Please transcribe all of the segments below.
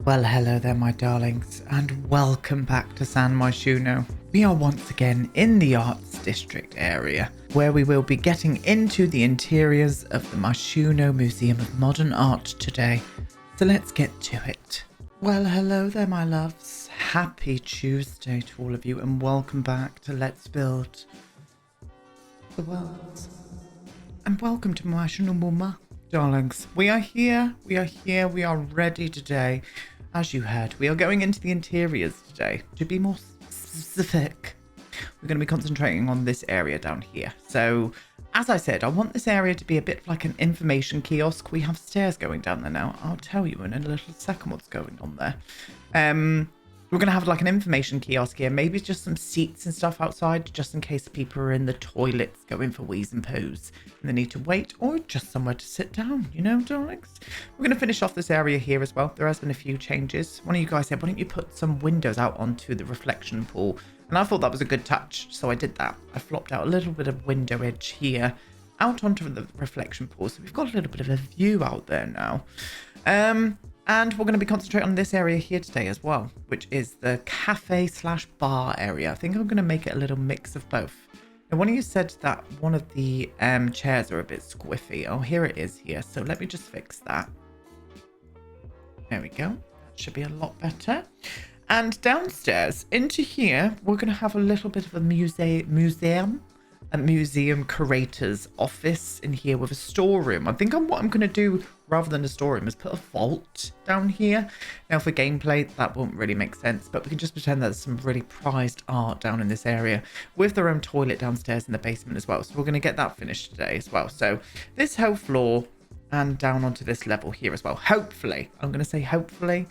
Well, hello there, my darlings, and welcome back to San Myshuno. We are once again in the Arts District area, where we will be getting into the interiors of the Myshuno Museum of Modern Art today. So let's get to it. Well, hello there, my loves. Happy Tuesday to all of you, and welcome back to Let's Build the World. And welcome to Myshuno MoMA. Darlings, we are here, we are ready today. As you heard, we are going into the interiors today. To be more specific, we're going to be concentrating on this area down here. So, as I said, I want this area to be a bit like an information kiosk. We have stairs going down there now. I'll tell you in a little second what's going on there. We're going to have like an information kiosk here. Maybe just some seats and stuff outside, just in case people are in the toilets going for wheeze and poos and they need to wait, or just somewhere to sit down, you know, darlings. We're going to finish off this area here as well. There has been a few changes. One of you guys said, why don't you put some windows out onto the reflection pool? And I thought that was a good touch, so I did that. I flopped out a little bit of window edge here out onto the reflection pool, so we've got a little bit of a view out there now. And we're going to be concentrating on this area here today as well, which is the cafe/bar area. I think I'm going to make it a little mix of both. Now, one of you said that one of the chairs are a bit squiffy. Oh, here it is here. So let me just fix that. There we go. That should be a lot better. And downstairs into here, we're going to have a little bit of a museum curator's office in here with a storeroom. I think what I'm going to do rather than a storeroom is put a vault down here. Now for gameplay, that won't really make sense, but we can just pretend there's some really prized art down in this area with their own toilet downstairs in the basement as well. So we're going to get that finished today as well. So this whole floor and down onto this level here as well. Hopefully, I'm going to say hopefully,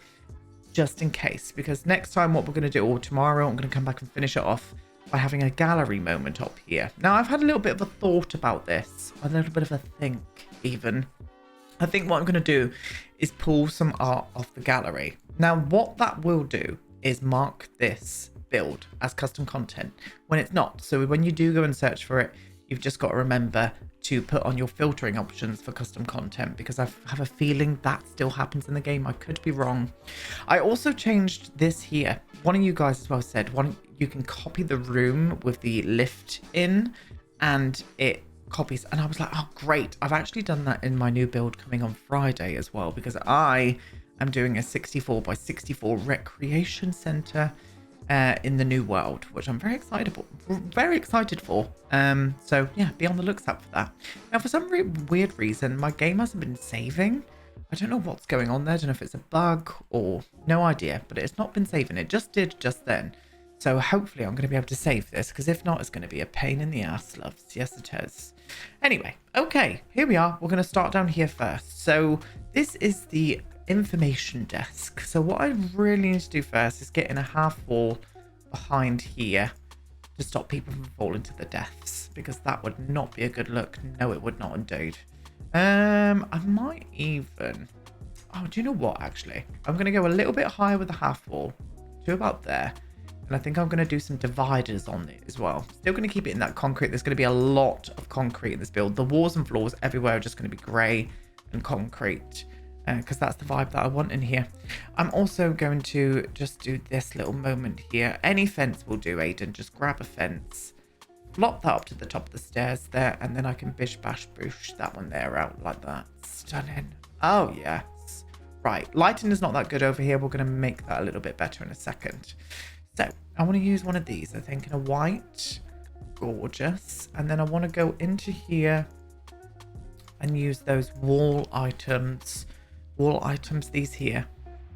just in case, because next time what we're going to do, or tomorrow, I'm going to come back and finish it off by having a gallery moment up here. Now, I've had a little bit of a thought about this, a little bit of a think even. I think what I'm going to do is pull some art off the gallery. Now, what that will do is mark this build as custom content when it's not. So when you do go and search for it, you've just got to remember to put on your filtering options for custom content, because I have a feeling that still happens in the game. I could be wrong. I also changed this here. One of you guys as well said, you can copy the room with the lift in and it copies. And I was like, oh, great. I've actually done that in my new build coming on Friday as well, because I am doing a 64 by 64 recreation center in the new world, which I'm very excited for. So yeah, be on the looks out for that. Now, for some weird reason, my game hasn't been saving. I don't know what's going on there. I don't know if it's a bug or no idea, but it's not been saving. It just did just then. So hopefully I'm going to be able to save this, because if not, it's going to be a pain in the ass, loves. Yes, it is. Anyway, okay, here we are. We're going to start down here first. So this is the information desk. So what I really need to do first is get in a half wall behind here to stop people from falling to their deaths, because that would not be a good look. No, it would not indeed. I might even... Oh, do you know what, actually? I'm going to go a little bit higher with the half wall to about there. And I think I'm going to do some dividers on it as well. Still going to keep it in that concrete. There's going to be a lot of concrete in this build. The walls and floors everywhere are just going to be grey and concrete, because that's the vibe that I want in here. I'm also going to just do this little moment here. Any fence will do, Aiden. Just grab a fence, flop that up to the top of the stairs there, and then I can bish bash boosh that one there out like that. Stunning. Oh, yes. Right. Lighting is not that good over here. We're going to make that a little bit better in a second. So I want to use one of these, I think, in a white. Gorgeous. And then I want to go into here and use those wall items. These here.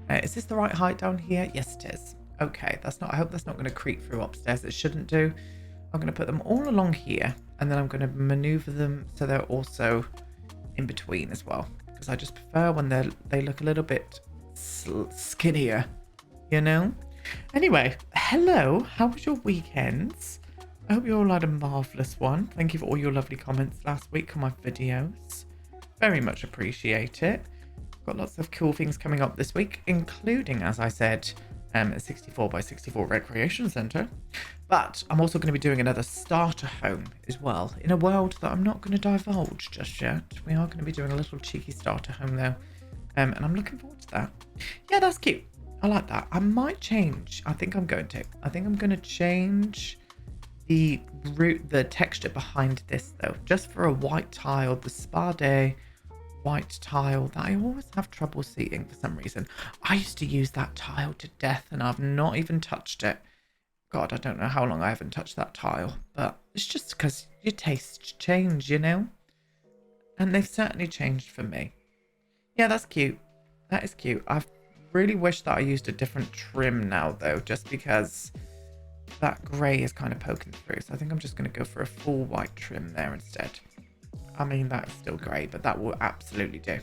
Is this the right height down here? Yes, it is. Okay, I hope that's not going to creep through upstairs. It shouldn't do. I'm going to put them all along here, and then I'm going to maneuver them so they're also in between as well, because I just prefer when they look a little bit skinnier, you know. Anyway, hello, how was your weekends? I hope you all had a marvelous one. Thank you for all your lovely comments last week on my videos. Very much appreciate it. Got lots of cool things coming up this week, including, as I said, a 64 by 64 recreation center. But I'm also going to be doing another starter home as well, in a world that I'm not going to divulge just yet. We are going to be doing a little cheeky starter home though. And I'm looking forward to that. Yeah, that's cute. I like that. I might change. I think I'm going to change the texture behind this though, just for a white tile, the CHEWSday white tile that I always have trouble seeing for some reason. I used to use that tile to death and I've not even touched it. God, I don't know how long I haven't touched that tile, but it's just because your tastes change, you know? And they've certainly changed for me. Yeah, that's cute. That is cute. I really wish that I used a different trim now though, just because that grey is kind of poking through. So I think I'm just going to go for a full white trim there instead. I mean, that's still grey, but that will absolutely do.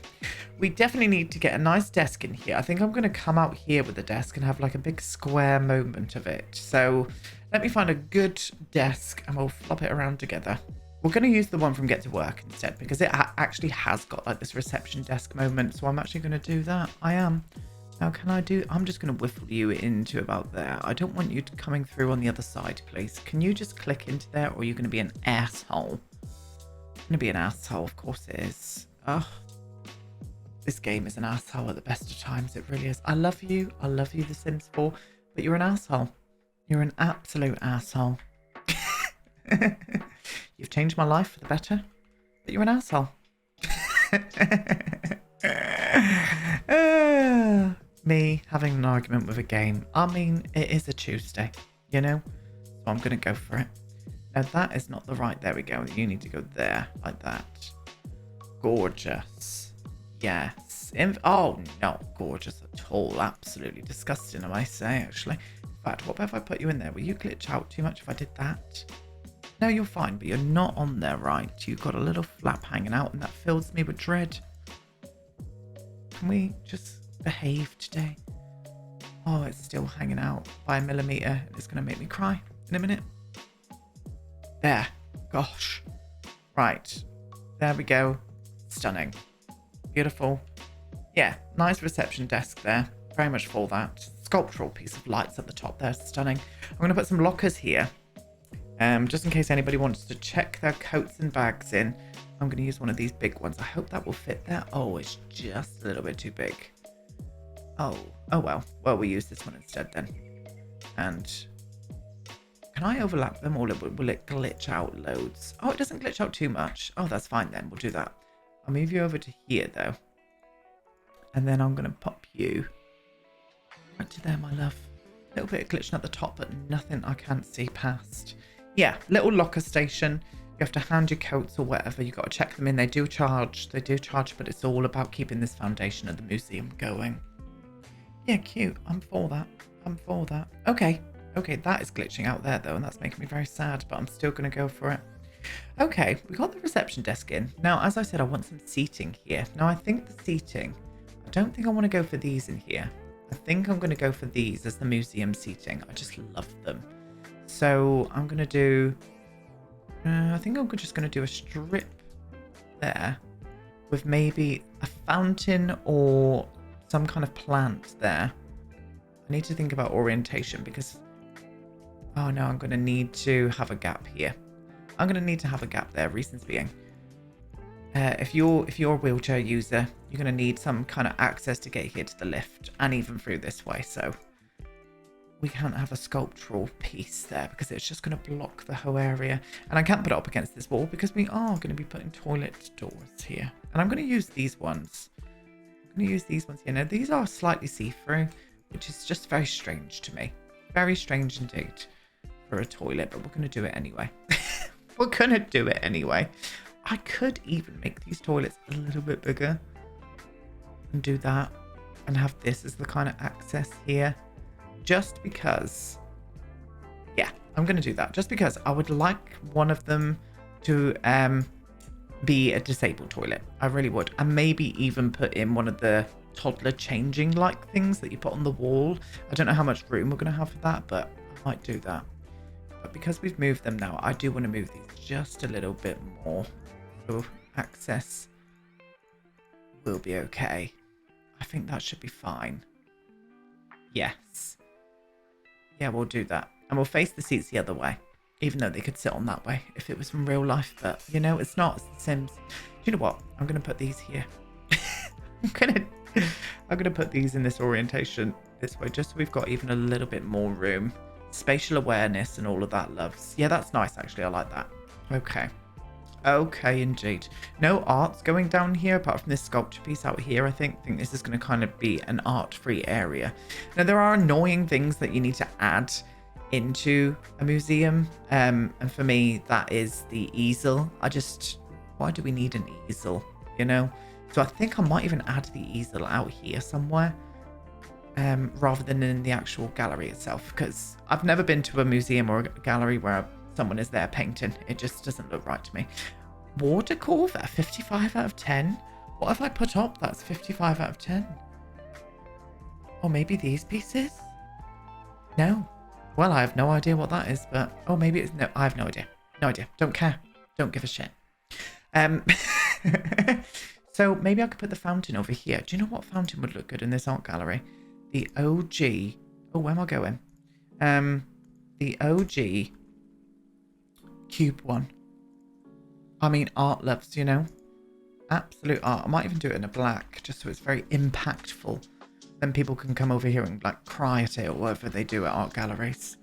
We definitely need to get a nice desk in here. I think I'm going to come out here with the desk and have like a big square moment of it. So let me find a good desk and we'll flop it around together. We're going to use the one from Get to Work instead because it actually has got like this reception desk moment. So I'm actually going to do that. I am. Now, I'm just going to whiffle you into about there. I don't want you coming through on the other side, please. Can you just click into there or are you going to be an asshole? Going to be an asshole, of course it is. Oh, this game is an asshole at the best of times. It really is. I love you, The Sims 4, but you're an asshole. You're an absolute asshole. You've changed my life for the better, but you're an asshole. Me having an argument with a game. I mean, it is a CHEWSday, you know, so I'm going to go for it. Now that is not the right, there we go. You need to go there, like that. Gorgeous. Yes. Oh, not gorgeous at all. Absolutely disgusting, I might say, actually. In fact, what if I put you in there? Will you glitch out too much if I did that? No, you're fine, but you're not on there, right? You've got a little flap hanging out, and that fills me with dread. Can we just behave today? Oh, it's still hanging out by a millimetre. It's going to make me cry in a minute. There. Gosh. Right. There we go. Stunning. Beautiful. Yeah, nice reception desk there. Very much for that. Sculptural piece of lights at the top there. Stunning. I'm going to put some lockers here. Just in case anybody wants to check their coats and bags in. I'm going to use one of these big ones. I hope that will fit there. Oh, it's just a little bit too big. Oh well. Well, we'll use this one instead then. And can I overlap them or will it glitch out loads? Oh, it doesn't glitch out too much. Oh, that's fine then. We'll do that. I'll move you over to here though. And then I'm going to pop you right to there, my love. A little bit of glitching at the top, but nothing I can't see past. Yeah, little locker station. You have to hand your coats or whatever. You've got to check them in. They do charge, but it's all about keeping this foundation of the museum going. Yeah, cute. I'm for that. Okay, that is glitching out there though, and that's making me very sad, but I'm still going to go for it. Okay, we got the reception desk in. Now, as I said, I want some seating here. Now, I think the seating, I don't think I want to go for these in here. I think I'm going to go for these as the museum seating. I just love them. So I'm going to do, I think I'm just going to do a strip there with maybe a fountain or some kind of plant there. I need to think about orientation because, oh no, I'm going to need to have a gap here. I'm going to need to have a gap there, reasons being. If you're a wheelchair user, you're going to need some kind of access to get here to the lift and even through this way. So we can't have a sculptural piece there because it's just going to block the whole area. And I can't put it up against this wall because we are going to be putting toilet doors here. And I'm going to use these ones. I'm going to use these ones here. Now, these are slightly see-through, which is just very strange to me. Very strange indeed for a toilet, but we're going to do it anyway. We're going to do it anyway. I could even make these toilets a little bit bigger and do that and have this as the kind of access here just because, yeah, I'm going to do that just because I would like one of them to be a disabled toilet. I really would. And maybe even put in one of the toddler changing like things that you put on the wall. I don't know how much room we're going to have for that, but I might do that. But because we've moved them now, I do want to move these just a little bit more. So access will be okay. I think that should be fine. Yes. Yeah, we'll do that. And we'll face the seats the other way. Even though they could sit on that way if it was from real life. But, you know, it's not. It's The Sims. Do you know what? I'm going to put these here. I'm going to put these in this orientation. this way, just so we've got even a little bit more room. Spatial awareness and all of that loves. Yeah, that's nice, actually. I like that. Okay. Okay, indeed. No arts going down here, apart from this sculpture piece out here, I think. I think this is going to kind of be an art-free area. Now, there are annoying things that you need to add into a museum. And for me, that is the easel. Why do we need an easel, you know? So I think I might even add the easel out here somewhere, rather than in the actual gallery itself, because I've never been to a museum or a gallery where someone is there painting. It just doesn't look right to me. War decor, that 55 out of 10. What have I put up that's 55 out of 10? Or maybe these pieces? No. Well, I have no idea what that is, but oh, maybe it's no. I have no idea. No idea. Don't care. Don't give a shit. So maybe I could put the fountain over here. Do you know what fountain would look good in this art gallery? The OG. Oh, where am I going? The OG cube one. I mean, art loves, you know. Absolute art. I might even do it in a black, just so it's very impactful. Then people can come over here and like cry at it or whatever they do at art galleries.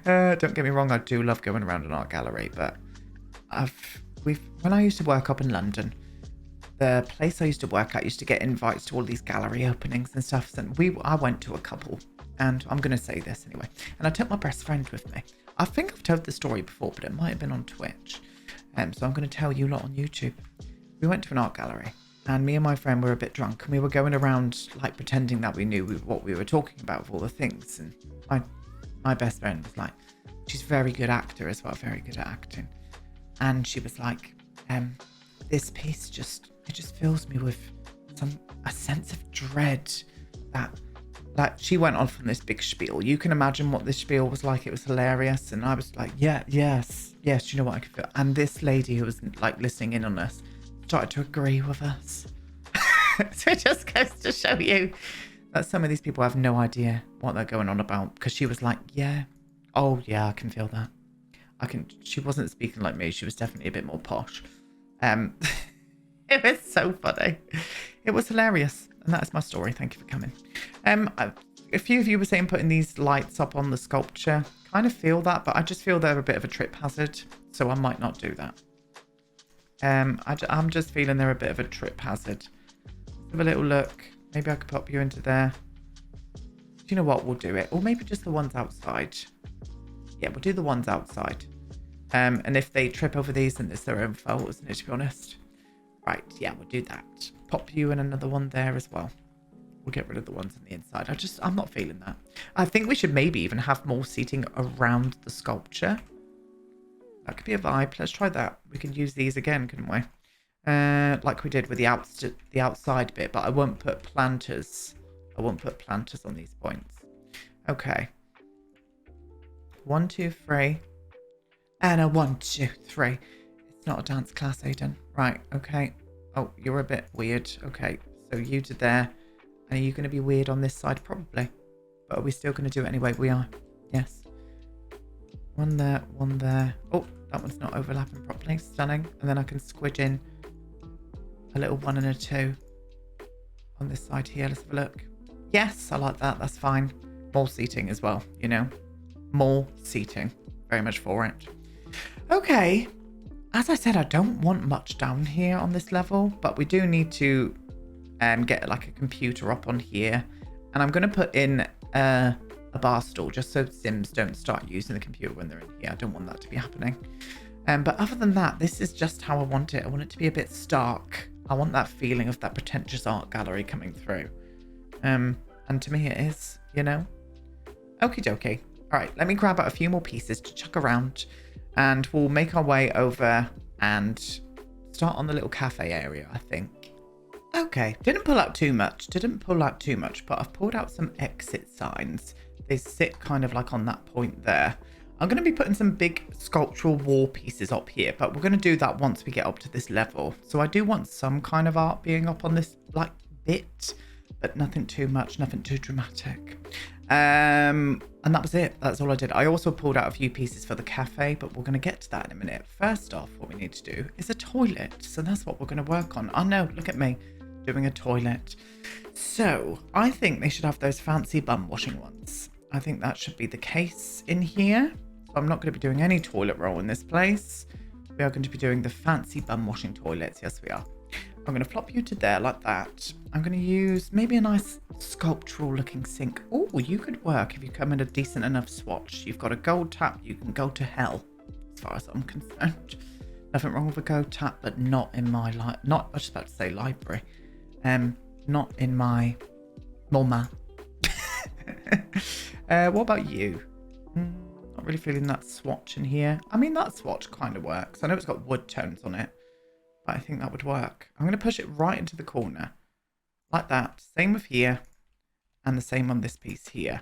Don't get me wrong, I do love going around an art gallery, but when I used to work up in London, the place I used to work at used to get invites to all these gallery openings and stuff. And I went to a couple, and I'm going to say this anyway. And I took my best friend with me. I think I've told the story before, but it might have been on Twitch. So I'm going to tell you a lot on YouTube. We went to an art gallery, and me and my friend were a bit drunk, and we were going around like pretending that we knew what we were talking about with all the things. And my best friend was like, she's a very good actor as well, very good at acting. And she was like, this piece just fills me with a sense of dread. That she went on from this big spiel. You can imagine what this spiel was like. It was hilarious. And I was like, yes, you know what I could feel. And this lady who was like listening in on us started to agree with us. So it just goes to show you that some of these people have no idea what they're going on about, because she was like, oh yeah, I can feel that. She wasn't speaking like me. She was definitely a bit more posh. It was so funny. It was hilarious. And that is my story. Thank you for coming. A few of you were saying putting these lights up on the sculpture. Kind of feel that, but I just feel they're a bit of a trip hazard. So I might not do that. I'm just feeling they're a bit of a trip hazard. Let's have a little look. Maybe I could pop you into there. Do you know what? We'll do it. Or maybe just the ones outside. Yeah, we'll do the ones outside. And if they trip over these, then it's their own fault, isn't it, to be honest? Right, yeah, we'll do that. Pop you in another one there as well. We'll get rid of the ones on the inside. I'm not feeling that. I think we should maybe even have more seating around the sculpture. That could be a vibe. Let's try that. We can use these again, couldn't we? Like we did with the outside bit, but I won't put planters. I won't put planters on these points. Okay. 1, 2, 3. And a 1, 2, 3. It's not a dance class, Aiden. Right, okay. Oh, you're a bit weird. Okay, so you to there. And are you going to be weird on this side? Probably. But are we still going to do it anyway? We are. Yes. One there, one there. Oh, that one's not overlapping properly. Stunning. And then I can squidge in a little 1 and a 2 on this side here. Let's have a look. Yes, I like that. That's fine. More seating as well, you know. More seating. Very much for it. Okay. As I said, I don't want much down here on this level, but we do need to get like a computer up on here. And I'm going to put in a bar stool just so Sims don't start using the computer when they're in here. I don't want that to be happening. But other than that, this is just how I want it. I want it to be a bit stark. I want that feeling of that pretentious art gallery coming through. And to me it is, you know. Okie dokie. All right, let me grab out a few more pieces to chuck around. And we'll make our way over and start on the little cafe area, I think. Okay, didn't pull out too much, but I've pulled out some exit signs. They sit kind of like on that point there. I'm going to be putting some big sculptural wall pieces up here, but we're going to do that once we get up to this level. So I do want some kind of art being up on this like bit, but nothing too much, nothing too dramatic. And that was it. That's all I did. I also pulled out a few pieces for the cafe, but we're going to get to that in a minute. First off, what we need to do is a toilet. So that's what we're going to work on. Oh no, look at me. doing a toilet. So I think they should have those fancy bum washing ones. I think that should be the case in here. So I'm not going to be doing any toilet roll in this place. We are going to be doing the fancy bum washing toilets. Yes, we are. I'm going to flop you to there like that. I'm going to use maybe a nice sculptural looking sink. Oh, you could work if you come in a decent enough swatch. You've got a gold tap. You can go to hell as far as I'm concerned. Nothing wrong with a gold tap, but not in my I was just about to say library. Not in my MoMA. What about you? Not really feeling that swatch in here. I mean, that swatch kind of works. I know it's got wood tones on it, but I think that would work. I'm going to push it right into the corner like that. Same with here and the same on this piece here.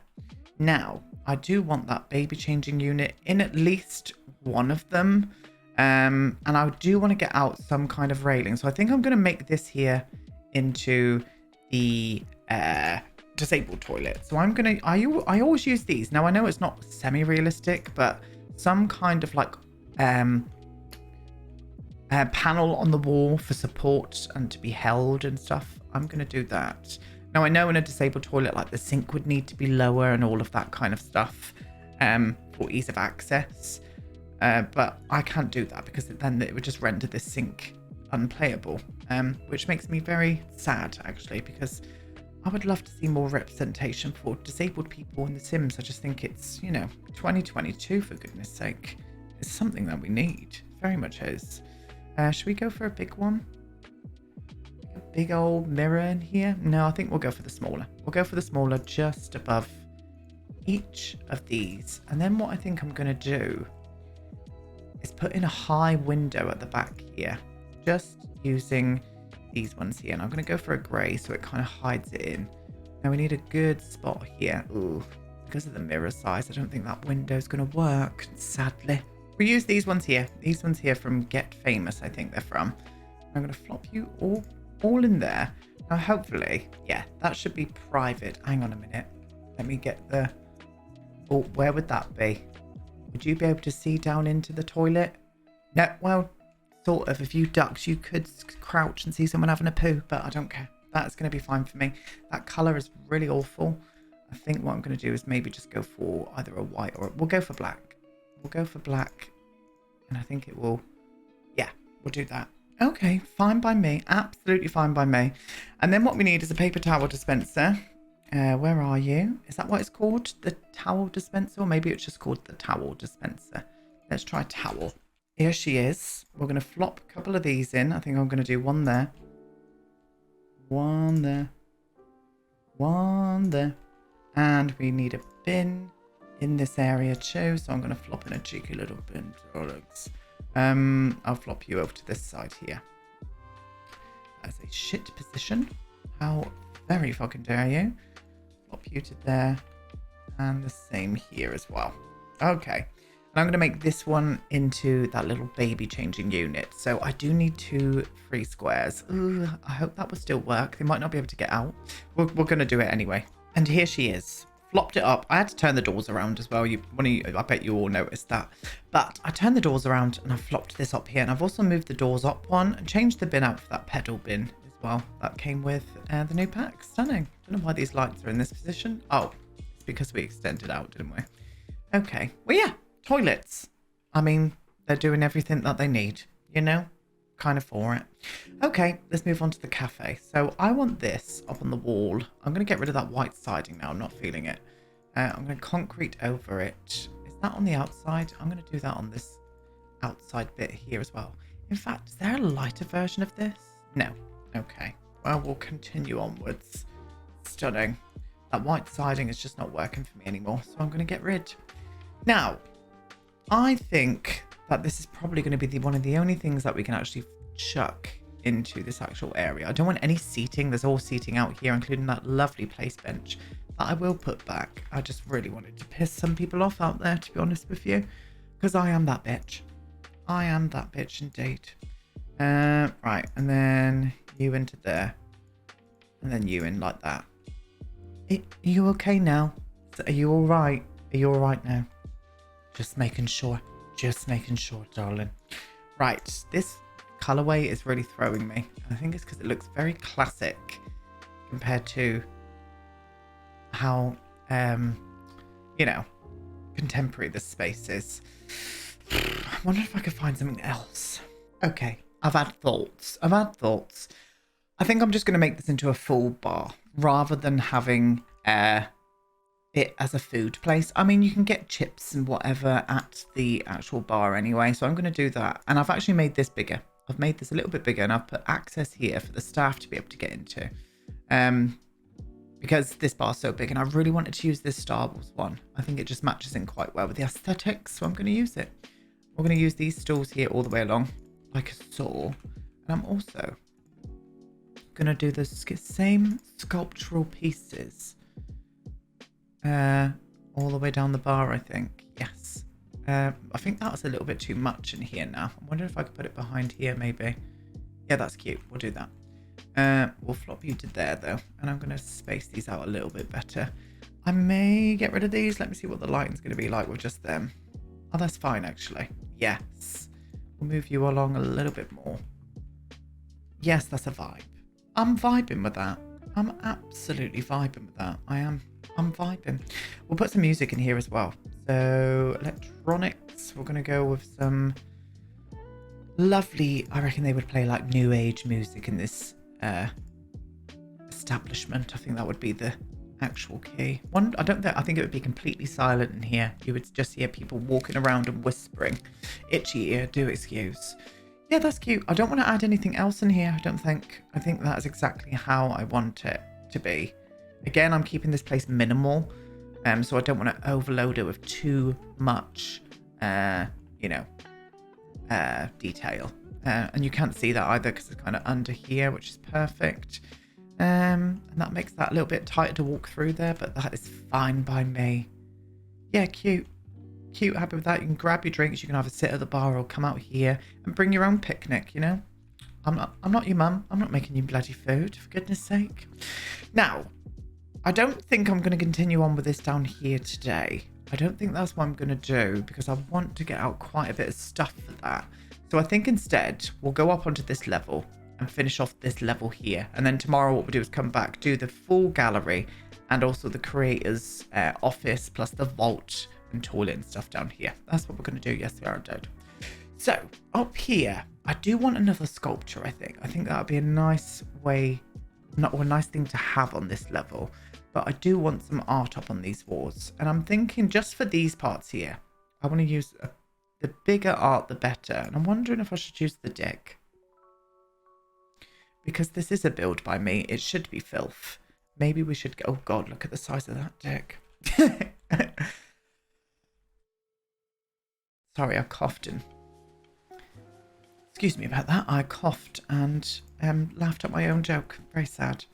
Now, I do want that baby changing unit in at least one of them. And I do want to get out some kind of railing. So I think I'm going to make this here into the disabled toilet. So I'm going to, I always use these. Now I know it's not semi-realistic, but some kind of like panel on the wall for support and to be held and stuff. I'm going to do that. Now I know in a disabled toilet, like the sink would need to be lower and all of that kind of stuff for ease of access. But I can't do that because then it would just render this sink unplayable, which makes me very sad actually, because I would love to see more representation for disabled people in The Sims. I just think it's, 2022 for goodness sake. It's something that we need. Very much is. Should we go for a big one? A big old mirror in here? No, I think we'll go for the smaller. We'll go for the smaller just above each of these. And then what I think I'm going to do is put in a high window at the back here, just using these ones here. And I'm going to go for a grey so it kind of hides it in. Now we need a good spot here. Ooh, because of the mirror size, I don't think that window is going to work, sadly. We use these ones here. These ones here from Get Famous, I think they're from. I'm going to flop you all in there. Now hopefully, yeah, that should be private. Hang on a minute. Let me get the... Oh, where would that be? Would you be able to see down into the toilet? No, well, sort of. If you ducked, you could crouch and see someone having a poo, but I don't care. That's going to be fine for me. That colour is really awful. I think what I'm going to do is maybe just go for either a white or... We'll go for black. We'll go for black. And I think it will... Yeah, we'll do that. Okay, fine by me. Absolutely fine by me. And then what we need is a paper towel dispenser. Where are you? Is that what it's called? The towel dispenser? Or maybe it's just called the towel dispenser. Let's try towel. Here she is. We're going to flop a couple of these in. I think I'm going to do one there. One there. One there. And we need a bin in this area too. So I'm going to flop in a cheeky little bin. I'll flop you over to this side here. That's a shit position. How very fucking dare you. Flop you to there. And the same here as well. Okay. And I'm going to make this one into that little baby changing unit. So I do need 2 free squares. Ooh, I hope that will still work. They might not be able to get out. We're going to do it anyway. And here she is. Flopped it up. I had to turn the doors around as well. I bet you all noticed that. But I turned the doors around and I flopped this up here. And I've also moved the doors up one and changed the bin out for that pedal bin as well. That came with the new pack. Stunning. Don't know why these lights are in this position. Oh, it's because we extended out, didn't we? Okay. Well, yeah. Toilets. I mean, they're doing everything that they need, kind of for it. Okay, let's move on to the cafe. So I want this up on the wall. I'm going to get rid of that white siding now. I'm not feeling it. I'm going to concrete over it. Is that on the outside? I'm going to do that on this outside bit here as well. In fact, is there a lighter version of this? No. Okay. Well, we'll continue onwards. Stunning. That white siding is just not working for me anymore. So I'm going to get rid. Now, I think that this is probably going to be one of the only things that we can actually chuck into this actual area. I don't want any seating. There's all seating out here, including that lovely place bench that I will put back. I just really wanted to piss some people off out there, to be honest with you, because I am that bitch. I am that bitch indeed. Right, and then you into there, and then you in like that. Are you okay now? Are you all right? Are you all right now? Just making sure, darling. Right, this colorway is really throwing me. I think it's because it looks very classic compared to how, you know, contemporary this space is. I wonder if I could find something else. Okay, I've had thoughts. I think I'm just going to make this into a full bar rather than having it as a food place. I mean, you can get chips and whatever at the actual bar anyway, so I'm going to do that. And I've actually made this bigger. I've made this a little bit bigger, and I've put access here for the staff to be able to get into. Because this bar's so big, and I really wanted to use this Star Wars one. I think it just matches in quite well with the aesthetics, so I'm going to use it. We're going to use these stools here all the way along, like a saw. And I'm also going to do the same sculptural pieces all the way down the bar, I think. Yes. I think that was a little bit too much in here now. I wonder if I could put it behind here, maybe. Yeah, that's cute. We'll do that. We'll flop you to there, though. And I'm going to space these out a little bit better. I may get rid of these. Let me see what the lighting's going to be like with just them. Oh, that's fine, actually. Yes. We'll move you along a little bit more. Yes, that's a vibe. I'm vibing with that. I'm absolutely vibing with that. I'm vibing. We'll put some music in here as well. So, electronics. We're going to go with some lovely... I reckon they would play like new age music in this establishment. I think that would be the actual key. I think it would be completely silent in here. You would just hear people walking around and whispering. Itchy ear, do excuse. Yeah, that's cute. I don't want to add anything else in here, I don't think. I think that's exactly how I want it to be. Again, I'm keeping this place minimal, so I don't want to overload it with too much, detail. And you can't see that either because it's kind of under here, which is perfect. And that makes that a little bit tighter to walk through there, but that is fine by me. Yeah, cute. Cute, happy with that. You can grab your drinks, you can either sit at the bar or come out here and bring your own picnic, you know? I'm not your mum. I'm not making you bloody food, for goodness sake. Now, I don't think I'm going to continue on with this down here today. I don't think that's what I'm going to do because I want to get out quite a bit of stuff for that. So I think instead we'll go up onto this level and finish off this level here. And then tomorrow what we'll do is come back, do the full gallery and also the creator's office plus the vault and toilet and stuff down here. That's what we're going to do. Yes, we are dead. So up here, I do want another sculpture, I think. I think that would be a nice way, a nice thing to have on this level. But I do want some art up on these walls. And I'm thinking just for these parts here, I want to use the bigger art, the better. And I'm wondering if I should use the deck. Because this is a build by me. It should be filth. Maybe we should go... Oh, God, look at the size of that deck. Sorry, I coughed and... Excuse me about that. I coughed and laughed at my own joke. Very sad.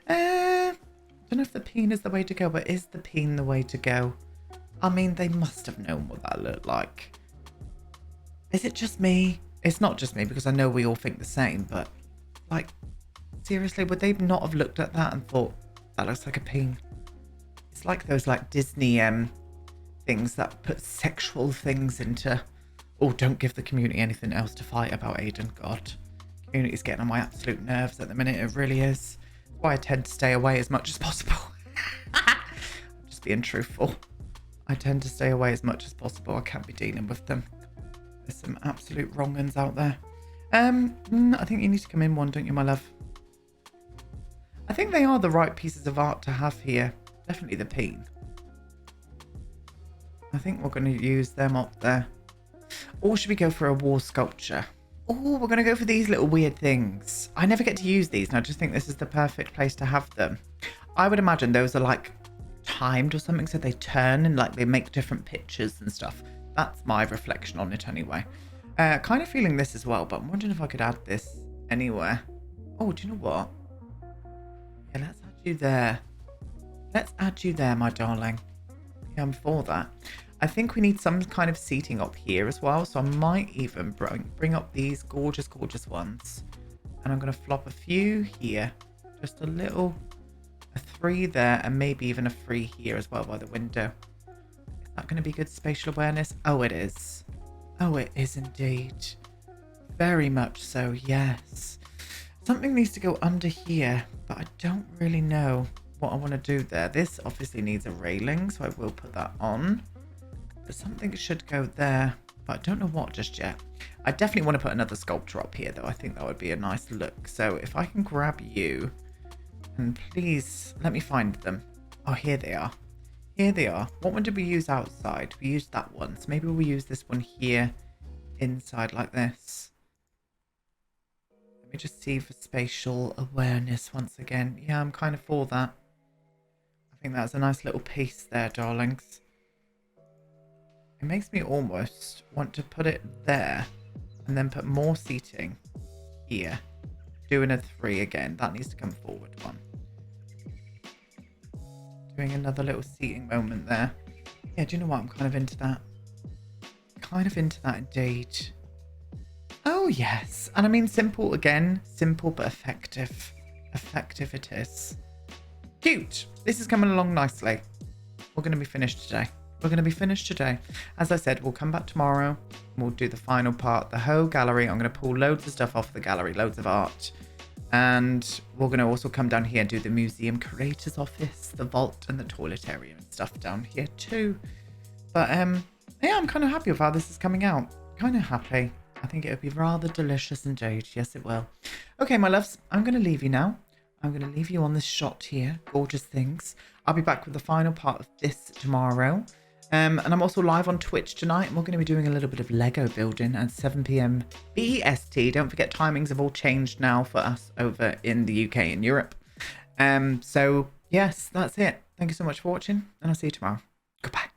I don't know if the peen is the way to go, but is the peen the way to go? I mean, they must have known what that looked like. Is it just me? It's not just me, because I know we all think the same, but, like, seriously, would they not have looked at that and thought, that looks like a peen? It's like those, like, Disney things that put sexual things into... Oh, don't give the community anything else to fight about, Aiden. God. Community's getting on my absolute nerves at the minute. It really is. That's why I tend to stay away as much as possible. I'm just being truthful. I tend to stay away as much as possible. I can't be dealing with them. There's some absolute wrong uns out there. I think you need to come in one, don't you, my love? I think they are the right pieces of art to have here. Definitely the peen. I think we're going to use them up there. Or should we go for a wall sculpture? Oh, we're going to go for these little weird things. I never get to use these, and I just think this is the perfect place to have them. I would imagine those are like timed or something, so they turn and like they make different pictures and stuff. That's my reflection on it anyway. Kind of feeling this as well, but I'm wondering if I could add this anywhere. Oh, do you know what? Yeah, let's add you there. Let's add you there, my darling. Yeah, I'm for that. I think we need some kind of seating up here as well. So I might even bring up these gorgeous, gorgeous ones. And I'm going to flop a few here. Just a 3 there, and maybe even a 3 here as well by the window. Is that going to be good spatial awareness? Oh, it is. Oh, it is indeed. Very much so, yes. Something needs to go under here, but I don't really know what I want to do there. This obviously needs a railing, so I will put that on. But something should go there, but I don't know what just yet. I definitely want to put another sculpture up here, though. I think that would be a nice look. So if I can grab you, and please let me find them. Oh, here they are. Here they are. What one did we use outside? We used that one. So maybe we'll use this one here inside like this. Let me just see for spatial awareness once again. Yeah, I'm kind of for that. I think that's a nice little piece there, darlings. It makes me almost want to put it there and then put more seating here. Doing a 3 again. That needs to come forward one. Doing another little seating moment there. Yeah, do you know what? I'm kind of into that. Kind of into that indeed. Oh, yes. And I mean, simple again. Simple but effective. Effective it is. Cute. This is coming along nicely. We're going to be finished today. We're going to be finished today. As I said, we'll come back tomorrow. We'll do the final part, the whole gallery. I'm going to pull loads of stuff off the gallery, loads of art. And we're going to also come down here and do the museum curator's office, the vault and the toilet area and stuff down here too. But yeah, I'm kind of happy with how this is coming out. Kind of happy. I think it would be rather delicious indeed. Yes, it will. Okay, my loves, I'm going to leave you now. I'm going to leave you on this shot here. Gorgeous things. I'll be back with the final part of this tomorrow. And I'm also live on Twitch tonight. And we're going to be doing a little bit of Lego building at 7 p.m. BEST. Don't forget, timings have all changed now for us over in the UK and Europe. So, yes, that's it. Thank you so much for watching. And I'll see you tomorrow. Goodbye.